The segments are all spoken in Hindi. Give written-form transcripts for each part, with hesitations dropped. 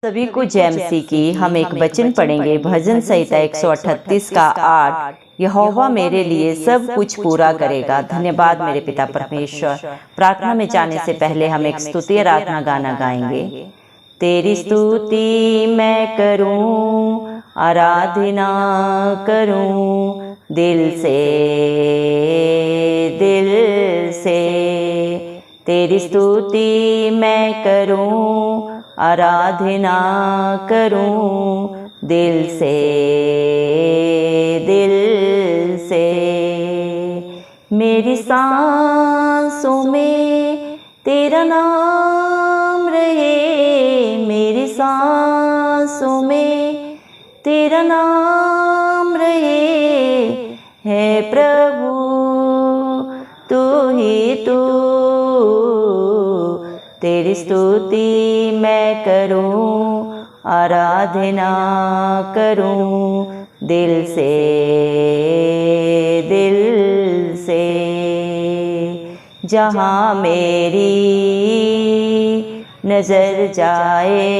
सभी को जय मसीह की। हम एक वचन पढ़ेंगे, भजन संहिता 138 का 8। यहोवा मेरे लिए सब कुछ पूरा करेगा। धन्यवाद मेरे पिता परमेश्वर। प्रार्थना में जाने से पहले हम एक स्तुति आराधना गाना गाएंगे। तेरी स्तुति मैं करूं, आराधना करूं दिल से, दिल से। तेरी स्तुति मैं करूं, आराधना करूं दिल से, दिल से। मेरी सांसों में तेरा नाम रहे, मेरी सांसों में तेरा नाम रहे। है प्रभु तू ही तू, तेरी स्तुति मैं करूं, आराधना करूं दिल से, दिल से। जहाँ मेरी नजर जाए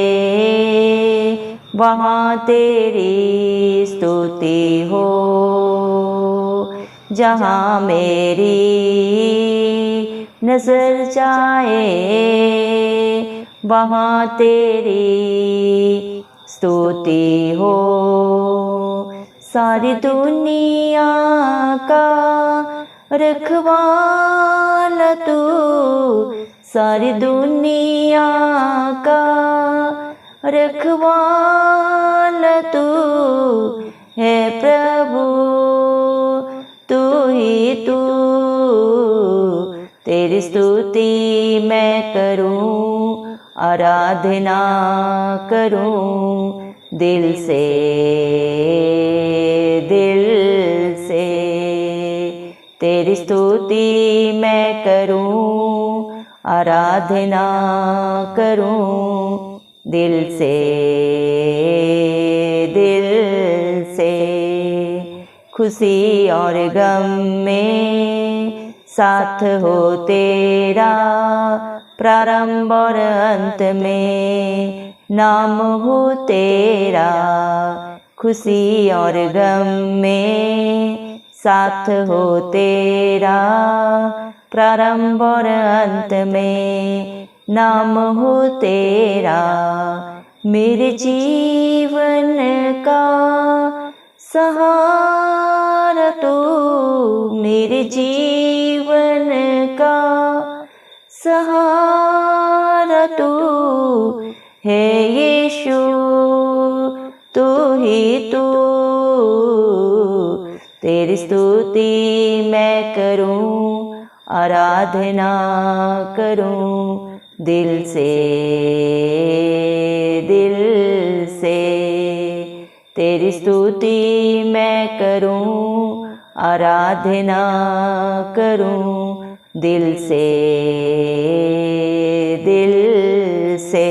वहाँ तेरी स्तुति हो। जहाँ मेरी नजर जाए वहाँ तेरी स्तुति हो। सारी दुनिया का रखवाला तू, सारी दुनिया का रखवाला तू है प्रभु तू ही तू। तेरी स्तुति मैं करूं, आराधना करूं दिल से, दिल से। तेरी स्तुति मैं करूं, आराधना करूं दिल से, दिल से। खुशी और गम में साथ हो तेरा, प्रारंभ और अंत में नाम हो तेरा। खुशी और गम में साथ हो तेरा, प्रारंभ और अंत में नाम हो तेरा। मेरे जीवन का सहारा तू, मेरे जीवन का सहारा तू है यीशु तू ही तू। तेरी स्तुति मैं करूं, आराधना करूं दिल से, दिल से। तेरी स्तुति मैं करूं, आराधना करूं दिल से, दिल से।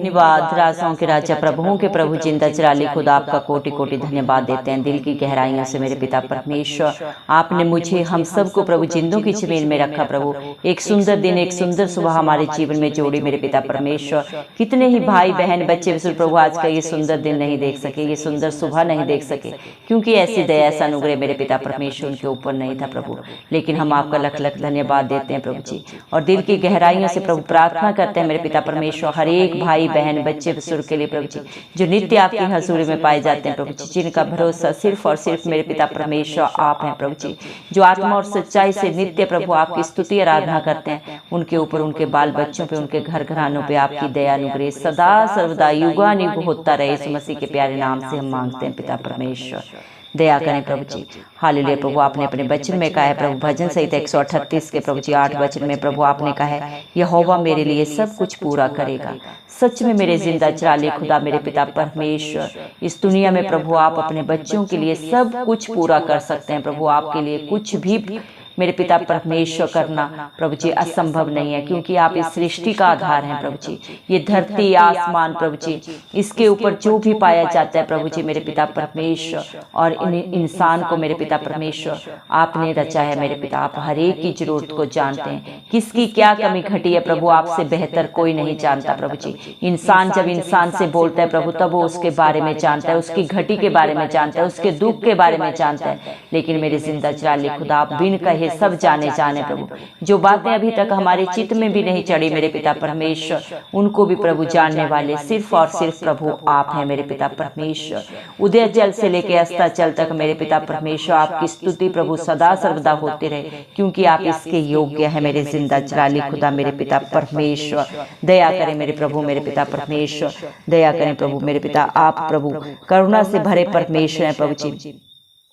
धन्यवाद राजाओं के राजा, प्रभुओं के प्रभु, जिंदा जलाली खुदा, आपका कोटि कोटि धन्यवाद देते हैं दिल की गहराइयों से मेरे पिता परमेश्वर। आपने मुझे, हम सबको प्रभु जिंदों की जमीन में रखा प्रभु। एक सुंदर दिन, एक सुंदर सुबह हमारे जीवन में जोड़ी मेरे पिता परमेश्वर। कितने ही भाई बहन बच्चे विशुद्ध प्रभु आज का ये सुंदर दिन नहीं देख सके, ये सुंदर सुबह नहीं देख सके, क्योंकि ऐसी दया, ऐसा अनुग्रह मेरे पिता परमेश्वर उनके ऊपर नहीं था प्रभु। लेकिन हम आपका लख लख धन्यवाद देते हैं प्रभु जी, और दिल की गहराइयों से प्रभु प्रार्थना करते हैं मेरे पिता परमेश्वर, हर एक भाई बहन बच्चे बुजुर्ग के लिए प्रभु जी, जो नित्य आपकी हजूरी में पाए जाते हैं प्रभु जी, जिनका भरोसा सिर्फ और सिर्फ मेरे पिता परमेश्वर आप हैं प्रभु जी, जो आत्मा और सच्चाई से नित्य प्रभु आपकी स्तुति आराधना करते हैं, उनके ऊपर, उनके बाल बच्चों पे, उनके घर घरानों पे आपकी दया अनुग्रह सदा सर्वदा युगानुयुग होता रहे। यीशु मसीह के प्यारे नाम से हम मांगते हैं पिता परमेश्वर। दया करें प्रभु जी। हालेलुया प्रभु, आपने अपने वचन में कहा है प्रभु, भजन संहिता 138 के प्रभु जी 8 वचन में प्रभु आपने कहा है, यहोवा मेरे लिए सब कुछ पूरा करेगा। सच में मेरे जिंदा जलाली खुदा, मेरे पिता परमेश्वर, इस दुनिया में प्रभु आप अपने बच्चों के लिए सब कुछ पूरा कर सकते हैं प्रभु। आपके लिए कुछ भी मेरे पिता परमेश्वर करना प्रभु जी असंभव नहीं है, क्योंकि आप इस सृष्टि का आधार हैं प्रभु जी। ये धरती आसमान प्रभु जी, इसके ऊपर जो भी पाया जाता है प्रभु जी मेरे पिता परमेश्वर, और इन इंसान को मेरे पिता परमेश्वर आपने रचा है मेरे पिता। आप हर एक की जरूरत को जानते हैं, किसकी क्या कमी घटी है प्रभु आपसे बेहतर कोई नहीं जानता प्रभु जी। इंसान जब इंसान से बोलता है प्रभु तब वो उसके बारे में जानता है, उसकी घटी के बारे में जानता है, उसके दुख के बारे में जानता है। लेकिन मेरे जिंदा जलाली खुदा आप बिन कहे सब जाने प्रभु, जो बातें अभी तक हमारे चित्त में भी नहीं चढ़ी मेरे पिता परमेश्वर, उनको भी प्रभु जानने वाले सिर्फ और सिर्फ प्रभु आप हैं मेरे पिता परमेश्वर। उदय जल से लेकर अस्ताचल तक मेरे पिता परमेश्वर आपकी स्तुति प्रभु सदा सर्वदा होती रहे, क्योंकि आप इसके योग्य हैं मेरे जिंदा जलाली खुदा मेरे पिता परमेश्वर। दया करें मेरे प्रभु मेरे पिता परमेश्वर, दया करें प्रभु मेरे पिता। आप प्रभु करुणा से भरे परमेश्वर हैं प्रभु जी।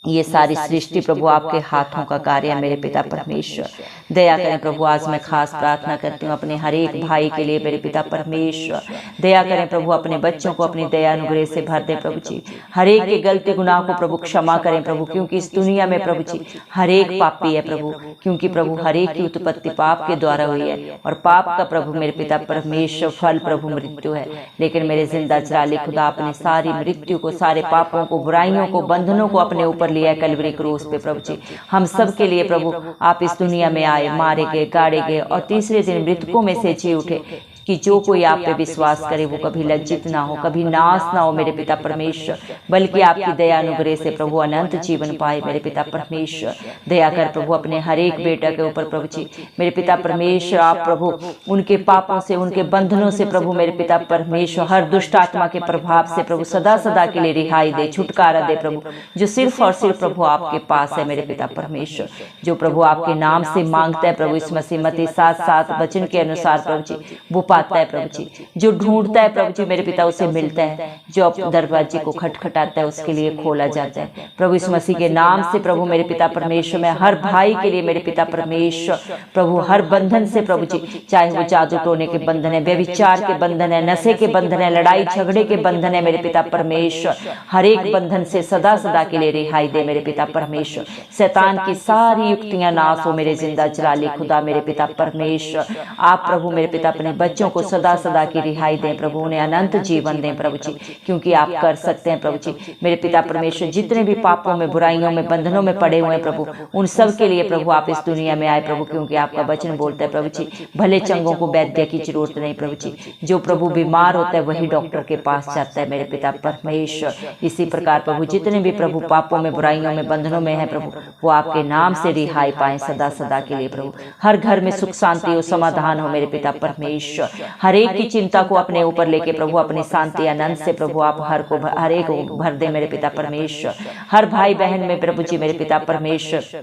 ये सारी सृष्टि प्रभु आपके हाथों का कार्य है मेरे पिता परमेश्वर। दया करें प्रभु। आज मैं खास प्रार्थना करती हूँ अपने हर एक भाई के लिए मेरे पिता परमेश्वर। दया करें प्रभु, अपने बच्चों को अपनी दया अनुग्रह से भर दे प्रभु जी। हर एक के गलती गुनाह को प्रभु क्षमा करें प्रभु, क्योंकि इस दुनिया में प्रभु जी हर एक पापी है प्रभु, क्योंकि प्रभु हर एक की उत्पत्ति पाप के द्वारा हुई है, और पाप का प्रभु मेरे पिता परमेश्वर फल प्रभु मृत्यु है। लेकिन मेरे जिंदा जलाली खुदा अपने सारी मृत्यु को, सारे पापों को, बुराइयों को, बंधनों को अपने ऊपर लिया कलवरी क्रूस पे प्रभु जी। हम सब के लिए प्रभु आप इस दुनिया में आए, मारे गए, गाड़े गए, और तीसरे दिन मृतकों में से जी उठे, कि जो कोई आप पे विश्वास करे वो कभी लज्जित ना हो, कभी नाश ना हो मेरे पिता परमेश्वर, बल्कि आपकी दया अनुग्रह से प्रभु अनंत जीवन पाए मेरे पिता परमेश्वर। दया कर प्रभु अपने हर एक बेटा के ऊपर प्रभु जी मेरे पिता परमेश्वर। आप प्रभु उनके पापों से, उनके बंधनों से प्रभु मेरे पिता परमेश्वर, हर दुष्ट आत्मा के प्रभाव से प्रभु सदा सदा के लिए रिहाई दे, छुटकारा दे प्रभु, जो सिर्फ और सिर्फ प्रभु आपके पास है मेरे पिता परमेश्वर। जो प्रभु आपके नाम से मांगता है प्रभु इस मसीह मत्ती 7:7 वचन के अनुसार प्रभु जी वो पाता है प्रभु जी। जो ढूंढता है प्रभु जी मेरे पिता उसे मिलता है, जो अपने दरवाजे को खटखटाता है उसके लिए खोला जाता है प्रभु। इस मसीह के नाम से प्रभु मेरे पिता परमेश्वर, मैं हर भाई के लिए मेरे पिता परमेश्वर प्रभु हर बंधन से प्रभु जी, चाहे वो जादू टोने के बंधन है, व्यभिचार के बंधन है, नशे के बंधन है, लड़ाई झगड़े के बंधन है मेरे पिता परमेश्वर, हर एक बंधन से सदा सदा के लिए रिहाई दे मेरे पिता परमेश्वर। शैतान की सारी युक्तियां नाश हो मेरे जिंदा जलाली खुदा मेरे पिता परमेश्वर। आप प्रभु मेरे पिता अपने बच्चों को सदा सदा की रिहाई दें प्रभु, उन्हें अनंत जीवन दें प्रभु जी, क्योंकि आप कर सकते हैं प्रभु जी मेरे पिता परमेश्वर। जितने भी पापों में, बुराइयों में, बंधनों में पड़े हुए हैं प्रभु, उन सब के लिए प्रभु आप इस दुनिया में आए प्रभु, क्योंकि आपका वचन बोलता है प्रभु जी भले चंगों को वैद्य की जरूरत नहीं प्रभु जी, जो प्रभु बीमार होता है वही डॉक्टर के पास जाता है मेरे पिता परमेश्वर। इसी प्रकार प्रभु जितने भी प्रभु पापों में, बुराइयों में, बंधनों में है प्रभु, वो आपके नाम से रिहाई पाए सदा सदा के लिए प्रभु। हर घर में सुख शांति और समाधान हो मेरे पिता परमेश्वर। हर एक की चिंता को अपने ऊपर लेके प्रभु अपनी शांति आनंद से प्रभु आप हर एक को भर दे मेरे पिता परमेश्वर। हर भाई बहन में प्रभु जी मेरे पिता परमेश्वर,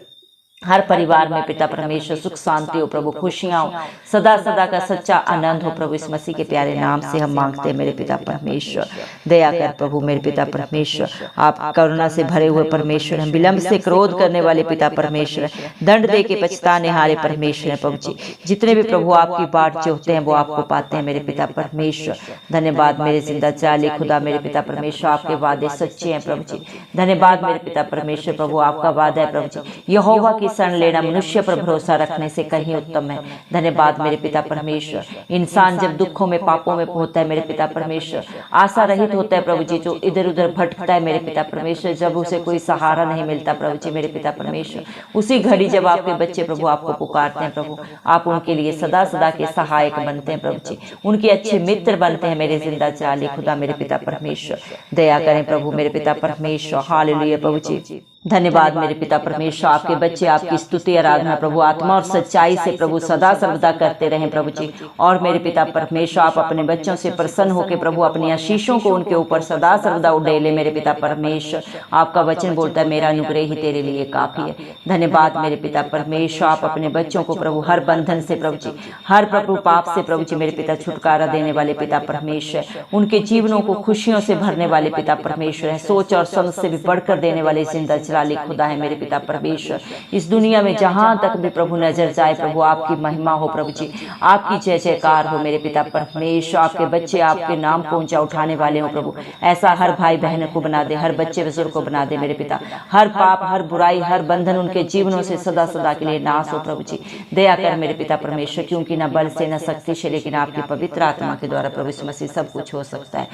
हर परिवार में पिता परमेश्वर सुख शांति हो प्रभु, खुशियां हो, सदा सदा का सच्चा आनंद हो प्रभु। इस मसीह के प्यारे नाम से हम मांगते हैं मेरे पिता परमेश्वर। दया कर प्रभु मेरे पिता परमेश्वर, आप करुणा से भरे हुए परमेश्वर हैं, विलंब से क्रोध करने वाले पिता परमेश्वर, दंड दे के पछताने हारे परमेश्वर है प्रभु जी। जितने भी प्रभु आपकी बाट चाहते हैं वो आपको पाते हैं मेरे पिता परमेश्वर। धन्यवाद मेरे जिंदा जलाली खुदा मेरे पिता परमेश्वर, आपके वादे सच्चे हैं प्रभु जी। धन्यवाद मेरे पिता परमेश्वर प्रभु, आपका वादा है प्रभु जी यहोवा की शरण लेना मनुष्य पर भरोसा रखने से कहीं उत्तम है। धन्यवाद मेरे पिता परमेश्वर। इंसान जब दुखों में, पापों में होता है मेरे पिता परमेश्वर, आशा रहित होता है प्रभु जी, जो इधर उधर भटकता है मेरे पिता परमेश्वर, जब उसे कोई सहारा नहीं मिलता प्रभु जी मेरे पिता परमेश्वर, उसी घड़ी जब आपके बच्चे प्रभु आपको पुकारते हैं प्रभु, आप उनके लिए सदा सदा के सहायक बनते हैं प्रभु जी, उनके अच्छे मित्र बनते हैं मेरे जिंदा जलाली खुदा मेरे पिता परमेश्वर। दया करें प्रभु मेरे पिता परमेश्वर। हालेलुया प्रभु जी। धन्यवाद मेरे पिता परमेश्वर। आपके बच्चे आपकी स्तुति आराधना प्रभु आत्मा और सच्चाई से प्रभु सदा सर्वदा करते रहें प्रभु जी। और मेरे पिता परमेश्वर आप अपने बच्चों से प्रसन्न होकर प्रभु अपनी आशीषों को उनके ऊपर सदा सर्वदा उड़ेले मेरे पिता परमेश्वर। आपका वचन बोलता है मेरा अनुग्रह ही तेरे लिए काफी है। धन्यवाद मेरे पिता परमेश्वर। आप अपने बच्चों को प्रभु हर बंधन से प्रभु जी, हर प्रभु पाप से प्रभु जी मेरे पिता छुटकारा देने वाले पिता परमेश्वर, उनके जीवनों को खुशियों से भरने वाले पिता परमेश्वर है, सोच और समझ से भी बढ़कर देने वाले जिंदा चराली खुदा है मेरे पिता परमेश्वर। इस दुनिया में जहां तक भी प्रभु नजर जाए प्रभु आपकी महिमा हो प्रभु जी, आपकी जय जयकार हो मेरे पिता परमेश्वर। आपके बच्चे आपके नाम को ऊंचा उठाने वाले हो प्रभु, ऐसा हर भाई बहन को बना दे, हर बच्चे बुजुर्ग को बना दे मेरे पिता। हर पाप, हर बुराई, हर बंधन उनके जीवनों से सदा सदा के लिए नाश हो प्रभु जी। दया कर मेरे पिता परमेश्वर, क्योंकि न बल से न शक्ति से लेकिन आपकी पवित्र आत्मा के द्वारा प्रभु यीशु मसीह सब कुछ हो सकता है।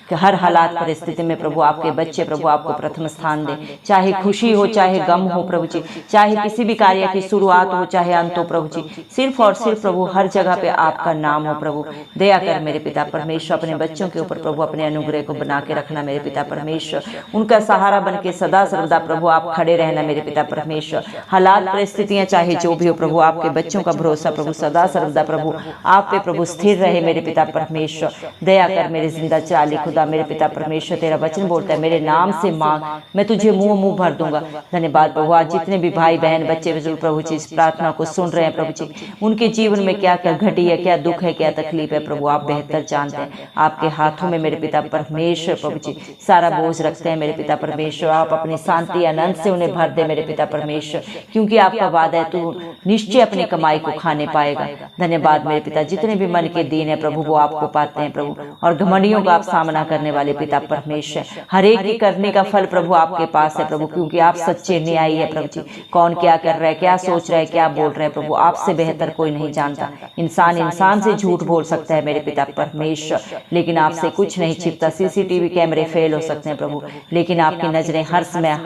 कि हर हालात परिस्थिति में प्रभु आपके बच्चे प्रभु आपको प्रथम स्थान दे, चाहे खुशी हो चाहे गम हो प्रभु जी, चाहे किसी भी कार्य की शुरुआत हो चाहे अंत हो प्रभु जी, सिर्फ और सिर्फ प्रभु हर जगह पे आपका नाम हो प्रभु। दया कर मेरे पिता परमेश्वर, अपने बच्चों के ऊपर प्रभु अपने अनुग्रह को बना के रखना मेरे पिता परमेश्वर। उनका सहारा बन के सदा सर्वदा प्रभु आप खड़े रहना मेरे पिता परमेश्वर। हालात परिस्थितियां चाहे जो भी हो प्रभु, आपके बच्चों का भरोसा प्रभु सदा सर्वदा प्रभु आप पे प्रभु स्थिर रहे मेरे पिता परमेश्वर। दया कर मेरे जिंदा चाली खुदा मेरे पिता परमेश्वर। तेरा वचन बोलता है मेरे नाम से मांग मैं तुझे मुंह भर दूंगा। धन्यवाद प्रभु, आज जितने भी भाई बहन बच्चे बुजुर्ग प्रभु जी इस प्रार्थना को सुन रहे हैं प्रभु जी, उनके जीवन में क्या क्या घटी है, क्या दुख है, क्या तकलीफ है प्रभु आप बेहतर जानते हैं। आपके हाथों में मेरे पिता परमेश्वर प्रभु जी सारा बोझ रखते हैं मेरे पिता परमेश्वर। आप अपनी शांति आनंद से उन्हें भर दे मेरे पिता परमेश्वर, क्योंकि आपका वादा है तू निश्चय अपनी कमाई को खाने पाएगा। धन्यवाद मेरे पिता, जितने भी मन के दीन है प्रभु वो आपको पाते हैं प्रभु, और घमंडियों का आप सामना करने वाले पिता परमेश्वर। हर एक की करने का फल प्रभु आपके पास है प्रभु, क्योंकि आप सच्चे न्यायी है प्रभु जी। कौन क्या कर रहा है, क्या सोच रहा है, क्या बोल रहा है प्रभु आपसे बेहतर कोई नहीं जानता। इंसान से झूठ बोल सकता है मेरे पिता परमेश्वर, लेकिन आपसे कुछ नहीं छिपता। सीसीटीवी कैमरे फेल हो सकते हैं प्रभु, लेकिन आपकी नजरें हर समय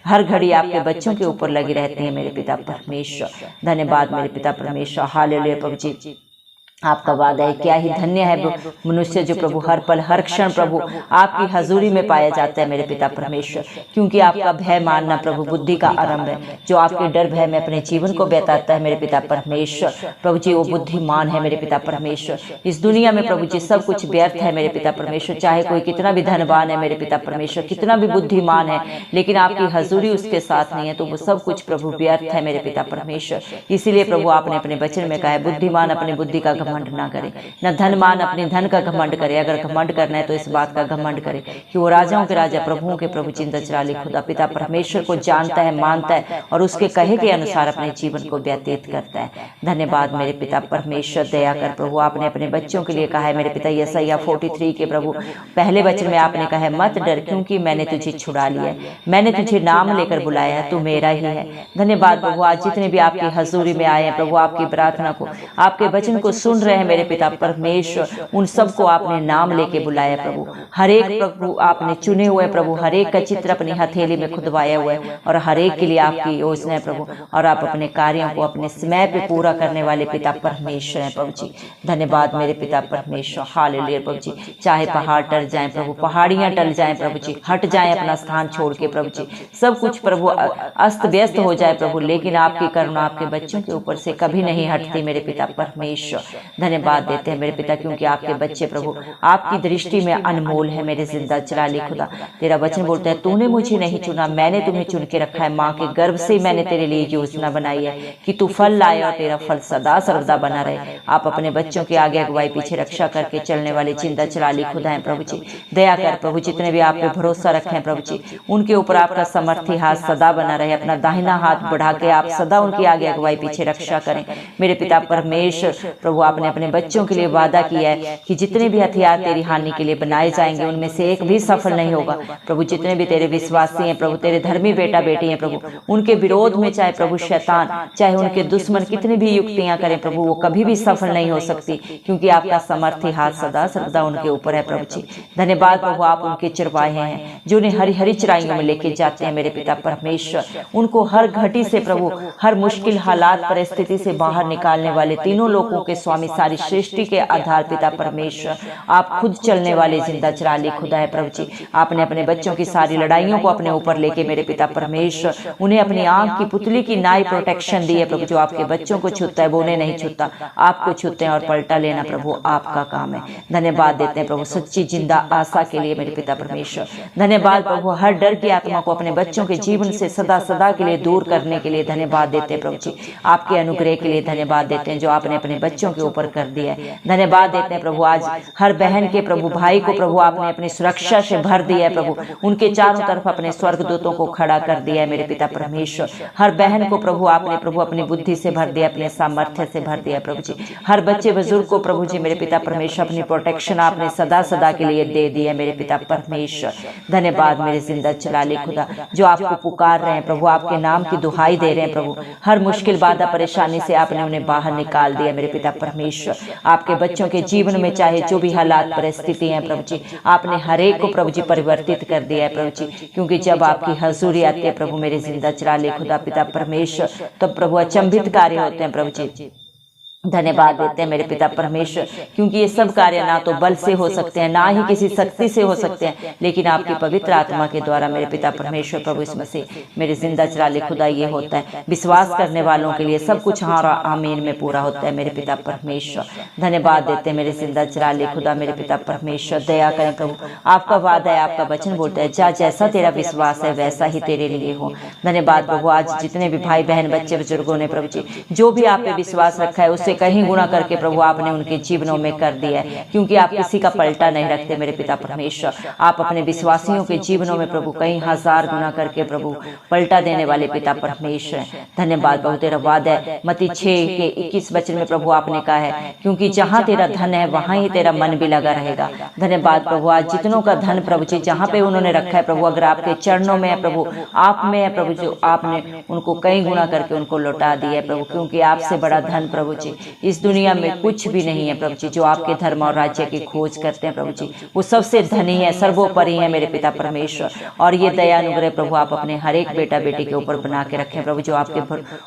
हर घड़ी आपके बच्चों के ऊपर लगी रहती है मेरे पिता परमेश्वर। धन्यवाद मेरे पिता परमेश्वर। हालेलुया प्रभु जी, आपका वादा है। क्या ही धन्य है मनुष्य जो प्रभु हर पल हर क्षण प्रभु आपकी हजूरी में पाया जाता है मेरे पिता परमेश्वर, क्योंकि आपका भय मानना प्रभु बुद्धि का आरंभ है। जो आपके डर भय में अपने जीवन को बिताता है मेरे पिता परमेश्वर प्रभु जी वो बुद्धिमान है मेरे पिता परमेश्वर। इस दुनिया में प्रभु जी सब कुछ व्यर्थ है मेरे पिता परमेश्वर, चाहे कोई कितना भी धनवान है मेरे पिता परमेश्वर, कितना भी बुद्धिमान है, लेकिन आपकी हजूरी उसके साथ नहीं है तो वो सब कुछ प्रभु व्यर्थ है मेरे पिता परमेश्वर। इसीलिए प्रभु आपने अपने वचन में कहा है बुद्धिमान अपनी बुद्धि का घमंड ना करे, न धनवान अपने धन का घमंड करे। अगर घमंड करना है तो इस बात का घमंड करे कि वो राजाओं के राजा प्रभुओं के प्रभु जिंदा चराली खुदा पिता परमेश्वर को जानता है, मानता है और उसके कहे के अनुसार अपने जीवन को व्यतीत करता है। धन्यवाद मेरे पिता परमेश्वर। दया कर प्रभु, आपने अपने बच्चों के लिए कहा है मेरे पिता यशायाह 43 के प्रभु पहले वचन में आपने कहा है मत डर क्योंकि मैंने तुझे छुड़ा लिया है, मैंने तुझे नाम लेकर बुलाया, तू मेरा ही है। धन्यवाद प्रभु, आज जितने भी आपकी हजूरी में आए हैं प्रभु आपकी प्रार्थना को आपके वचन को सुन रहे हैं मेरे पिता परमेश्वर, उन सबको आपने नाम लेके बुलाया प्रभु। हर एक प्रभु आपने चुने हुए प्रभु, हर एक का चित्र अपनी हथेली में खुदवाया हुआ है और हर एक के लिए आपकी योजना है प्रभु, और आप अपने कार्यों को अपने समय पे पूरा करने वाले पिता परमेश्वर है प्रभु जी। धन्यवाद मेरे पिता परमेश्वर। हालेलुया प्रभु जी। चाहे पहाड़ टल जाएं प्रभु, पहाड़ियां टल जाएं प्रभु जी, हट जाएं अपना स्थान छोड़ के प्रभु जी, सब कुछ प्रभु अस्त व्यस्त हो जाए प्रभु, लेकिन आपकी करुणा आपके बच्चों के ऊपर से कभी नहीं हटती मेरे पिता परमेश्वर। धन्यवाद देते हैं मेरे पिता, क्योंकि आपके बच्चे प्रभु आपकी दृष्टि में अनमोल है मेरे जिंदा चराली खुदा। तेरा वचन बोलता है तूने मुझे नहीं चुना, मैंने तुम्हें चुन के रखा है। माँ के गर्भ से मैंने तेरे लिए योजना बनाई है कि तू फल लाए और तेरा फल सदा सर्वदा बना रहे। आप अपने बच्चों के आगे अगुवाई पीछे रक्षा करके चलने वाले जिंदा चराली खुदा है प्रभु जी। दया कर प्रभु, जितने भी आप पे भरोसा रखे हैं प्रभु जी उनके ऊपर आपका समर्थी हाथ सदा बना रहे। अपना दाहिना हाथ बढ़ा के आप सदा उनके आगे अगुवाई पीछे रक्षा करें मेरे पिता परमेश्वर प्रभु। आपने अपने बच्चों के लिए वादा किया है कि जितने भी हथियार तेरी हानि के लिए बनाए जाएंगे उनमें से एक भी सफल नहीं होगा प्रभु। जितने भी तेरे विश्वासी हैं प्रभु, तेरे धर्मी बेटा बेटी हैं प्रभु, उनके विरोध में चाहे प्रभु शैतान चाहे उनके दुश्मन कितनी भी युक्तियां करें प्रभु, वो कभी भी सफल नहीं हो सकती, क्योंकि आपका समर्थी हाथ सदा सर्वदा उनके ऊपर है प्रभु जी। धन्यवाद प्रभु, आप उनके चरवाहे हैं जो उन्हें हरी हरी चराइयों में लेके जाते हैं मेरे पिता परमेश्वर। उनको हर घटी से प्रभु, हर मुश्किल हालात परिस्थिति से बाहर निकालने वाले, तीनों लोगों के स्वामी, सारी सृष्टि के आधार पिता परमेश्वर, आप खुद चलने वाले जिंदा चराली खुदा है प्रभु जी। आपने अपने बच्चों की सारी लड़ाइयों को अपने ऊपर लेके मेरे पिता परमेश्वर उन्हें अपनी आंख की पुतली की नाई प्रोटेक्शन दी है प्रभु। जो आपके बच्चों को छूता है वो उन्हें नहीं छूता, आपको छूते हैं और पलटा लेना प्रभु आपका काम है। धन्यवाद देते हैं प्रभु सच्ची जिंदा आशा के लिए मेरे पिता परमेश्वर। धन्यवाद प्रभु, हर डर की आत्मा को अपने बच्चों के जीवन से सदा सदा के लिए दूर करने के लिए धन्यवाद देते हैं प्रभु जी। आपके अनुग्रह के लिए धन्यवाद देते हैं जो आपने अपने बच्चों के ऊपर ऊपर कर दिया है। धन्यवाद देते हैं प्रभु, आज हर बहन के प्रभु भाई को प्रभु आपने अपनी सुरक्षा से भर दिया है प्रभु, उनके चारों तरफ अपने स्वर्गदूतों को खड़ा कर दिया है मेरे पिता परमेश्वर। हर बहन को प्रभु आपने प्रभु अपनी बुद्धि से भर दिया, अपने सामर्थ्य से भर दिया प्रभु जी। हर बच्चे बुजुर्ग को प्रभु जी मेरे पिता परमेश्वर अपनी प्रोटेक्शन आपने सदा सदा के लिए दे दिया मेरे पिता परमेश्वर। धन्यवाद मेरे जिंदा चलाले खुदा, जो आपको पुकार रहे हैं प्रभु, आपके नाम की दुहाई दे रहे हैं प्रभु, हर मुश्किल बाधा परेशानी से आपने उन्हें बाहर निकाल दिया मेरे पिता परमेश्वर। आपके बच्चों के जीवन में चाहे जो भी हालात परिस्थिति हैं प्रभु जी, आपने हर एक को प्रभु जी परिवर्तित कर दिया है प्रभु जी, क्योंकि जब आपकी हजूरी आती है प्रभु मेरे जिंदा चलाले खुदा पिता परमेश्वर, तब प्रभु अचंभित कार्य होते हैं प्रभु जी। धन्यवाद देते हैं मेरे पिता परमेश्वर, क्योंकि ये सब कार्य ना तो बल से हो सकते हैं, ना ही किसी शक्ति से हो सकते हैं, लेकिन आपकी पवित्र आत्मा के द्वारा मेरे पिता परमेश्वर प्रभु इसमें से मेरे जिंदा चलाले खुदा ये होता है। विश्वास करने वालों के लिए सब कुछ हाँ आमीन में पूरा होता है मेरे पिता परमेश्वर। धन्यवाद देते हैं मेरे जिंदा चलाले खुदा मेरे पिता परमेश्वर। दया करें प्रभु, आपका वादा है, आपका वचन बोलता है, जा जैसा तेरा विश्वास है वैसा ही तेरे लिए हो। धन्यवाद प्रभु, आज जितने भी भाई बहन बच्चे बुजुर्गों ने प्रभु जी जो भी आप पे विश्वास रखा है उससे कहीं गुना करके प्रभु आपने उनके जीवनों में कर दिया है, क्योंकि आप किसी का पलटा नहीं रखते मेरे पिता परमेश्वर। आप अपने विश्वासियों के जीवनों में प्रभु कई हजार गुना करके प्रभु पलटा देने वाले पिता परमेश्वर। धन्यवाद प्रभु, तेरा वादा है मत्ती 6:21 वचन में प्रभु आपने कहा है, क्योंकि जहाँ तेरा धन है वहाँ ही तेरा मन भी लगा रहेगा। धन्यवाद प्रभु, आज जितनों का धन प्रभु जी जहाँ पे उन्होंने रखा है प्रभु, अगर आपके चरणों में है प्रभु, आप में है प्रभु, जो आपने उनको कई गुना करके उनको लौटा दिया है प्रभु, क्योंकि आपसे बड़ा धन प्रभु जी इस दुनिया में कुछ भी नहीं है प्रभु जी। जो आपके धर्म और राज्य की खोज करते हैं प्रभु जी, वो सबसे धनी है, सर्वोपरि है मेरे पिता परमेश्वर। और ये दया अनुग्रह प्रभु आप अपने हर एक बेटा बेटी के ऊपर बना के रखें प्रभु, जो आपके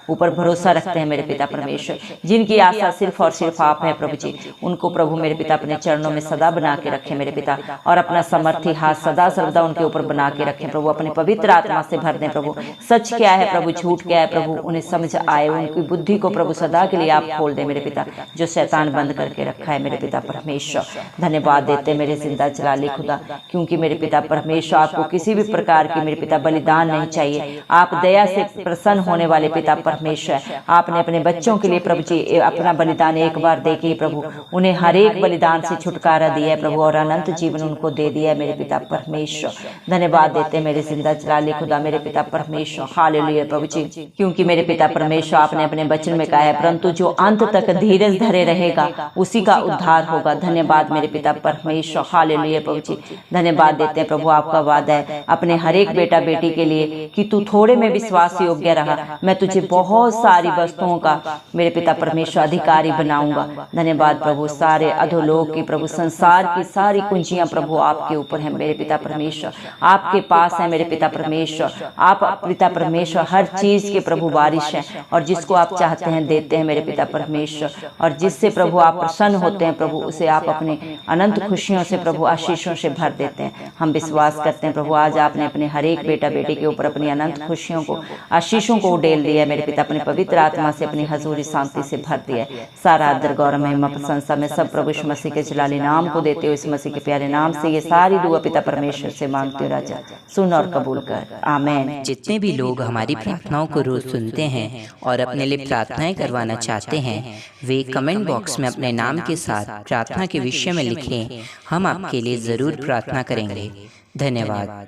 ऊपर भरोसा रखते हैं मेरे पिता परमेश्वर, जिनकी आशा सिर्फ और सिर्फ आप है प्रभु जी, उनको प्रभु मेरे पिता अपने चरणों में सदा बना के रखें मेरे पिता, और अपना समर्थी हाथ सदा सर्वदा उनके ऊपर बना के रखें प्रभु, अपने पवित्र आत्मा से भर दें प्रभु। सच क्या है प्रभु, झूठ क्या है प्रभु, उन्हें समझ आए, उनकी बुद्धि को प्रभु सदा के लिए आप खोल दे मेरे पिता, जो शैतान बंद करके रखा है मेरे पिता परमेश्वर। धन्यवाद देते मेरे जिंदा चलाले खुदा, क्योंकि मेरे पिता परमेश्वर आपको किसी भी प्रकार की मेरे पिता बलिदान नहीं चाहिए। आप दया से प्रसन्न होने वाले पिता परमेश्वर। आपने अपने बच्चों के लिए प्रभु जी अपना बलिदान एक बार दे के प्रभु उन्हें हर एक बलिदान से छुटकारा दिया है प्रभु, और अनंत जीवन उनको दे दिया है मेरे पिता परमेश्वर। धन्यवाद देते मेरे जिंदा चलाले खुदा मेरे पिता परमेश्वर। हालेलुया प्रभु जी, क्योंकि मेरे पिता परमेश्वर आपने अपने वचन में कहा है, परंतु जो अंत तक धीरज धरे रहेगा उसी का उद्धार होगा। धन्यवाद मेरे पिता परमेश्वर। हालेलुया प्रभु जी, धन्यवाद देते हैं प्रभु, आपका वादा है अपने हर एक बेटा बेटी के लिए कि तू थोड़े में विश्वास योग्य रहा, मैं तुझे बहुत सारी वस्तुओं का मेरे पिता परमेश्वर अधिकारी बनाऊंगा। धन्यवाद प्रभु, सारे अधोलोक की प्रभु, संसार की सारी कुंजियां प्रभु आपके ऊपर है मेरे पिता परमेश्वर, आपके पास है मेरे पिता परमेश्वर। आप पिता परमेश्वर हर चीज के प्रभु वारिश है, और जिसको आप चाहते हैं देते हैं मेरे पिता परमेश्वर, और जिससे प्रभु आप प्रसन्न होते हैं प्रभु, उसे आप अपने अनंत खुशियों से प्रभु आशीषों से भर देते हैं। हम विश्वास करते हैं प्रभु, आज आपने अपने हर एक बेटा बेटी के ऊपर अपनी अनंत खुशियों को आशीषों को उड़ेल दिया है मेरे पिता, अपने पवित्र आत्मा से अपनी हजूरी शांति से भर दिया है। सारा आदर गौरव महिमा प्रशंसा में सब प्रभु यीशु मसीह के जलाले नाम को देते हो, इस मसीह के प्यारे नाम से ये सारी दुआ पिता परमेश्वर से मांगते हो राजा, सुन और कबूल कर, आमीन। जितने भी लोग हमारी प्रार्थनाओं को रोज सुनते हैं और अपने लिए प्रार्थनाएं करवाना चाहते हैं, वे कमेंट बॉक्स में अपने नाम के साथ प्रार्थना के विषय में लिखें, हम आपके लिए जरूर प्रार्थना करेंगे। धन्यवाद।